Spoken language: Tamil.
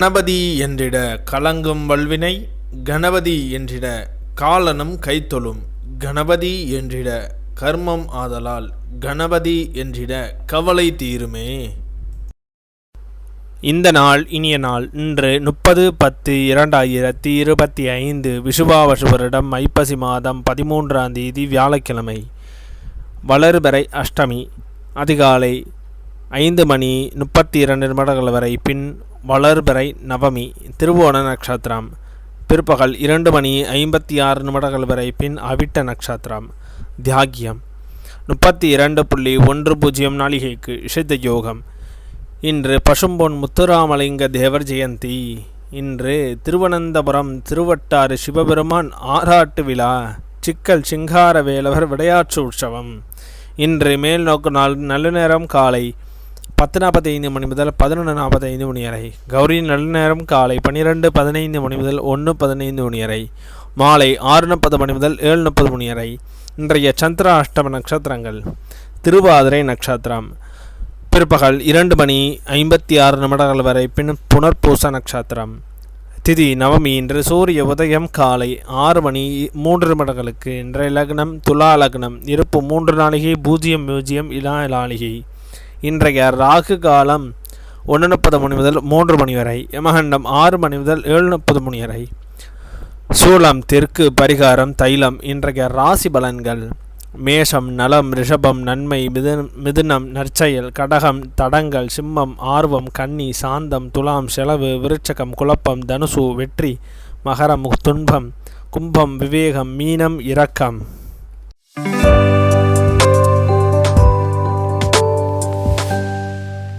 கணபதி என்றிட கலங்கும் வல்வினை, கணபதி என்றிட காலனும் கைத்தொழும், கணபதி என்றிட கர்மம் ஆதலால், கணபதி என்றிட கவலை தீருமே. இந்த நாள் இனிய நாள். இன்று 30/10/2025 விஷுவாவசு வருடம் ஐப்பசி மாதம் 13ஆம் தேதி வியாழக்கிழமை. வளர்பிறை அஷ்டமி. அதிகாலை 5:32 வரை. பின் வளர்பிறை நவமி. திருவோண நட்சத்திரம். பிற்பகல் 2:56 வரை. பின் அவிட்ட நட்சத்திரம். தியாகியம் 32.10 நாளிகைக்கு இஷித்த யோகம். இன்று பசும்பொன் முத்துராமலிங்க தேவர் ஜெயந்தி. இன்று திருவனந்தபுரம் திருவட்டாறு சிவபெருமான் ஆராட்டு விழா. சிக்கல் சிங்கார வேலவர் விளையாட்டு உற்சவம். இன்று மேல் நோக்கு நாள். நல்ல நேரம் காலை 10:45 முதல் 11:45 வரை. கௌரி நல்ல நேரம் காலை 12:15 முதல் 1:15 வரை. மாலை 6:30 முதல் 7:30 வரை. இன்றைய சந்திர அஷ்டம நட்சத்திரங்கள். திருவாதிரை நட்சத்திரம் பிற்பகல் 2:56 வரை. பின் புனர்பூச நட்சத்திரம். திதி நவமி. இன்று சூரிய உதயம் காலை 6:03 இன்றைய லக்னம் துலா லக்னம். இருப்பு 3 நாளிகை 00 இலா நாளிகை. இன்றைய ராகு காலம் 1:30 முதல் 3 வரை. யமகண்டம் 6 முதல் 7:30 வரை. சூலம் தெற்கு. பரிகாரம் தைலம். இன்றைய ராசி பலன்கள். மேஷம் நலம், ரிஷபம் நன்மை, மிதுனம் நற்செயல், கடகம் தடங்கள், சிம்மம் ஆர்வம், கன்னி சாந்தம், துலாம் செலவு, விருச்சகம் குழப்பம், தனுசு வெற்றி, மகரம் துன்பம், கும்பம் விவேகம், மீனம் இரக்கம்.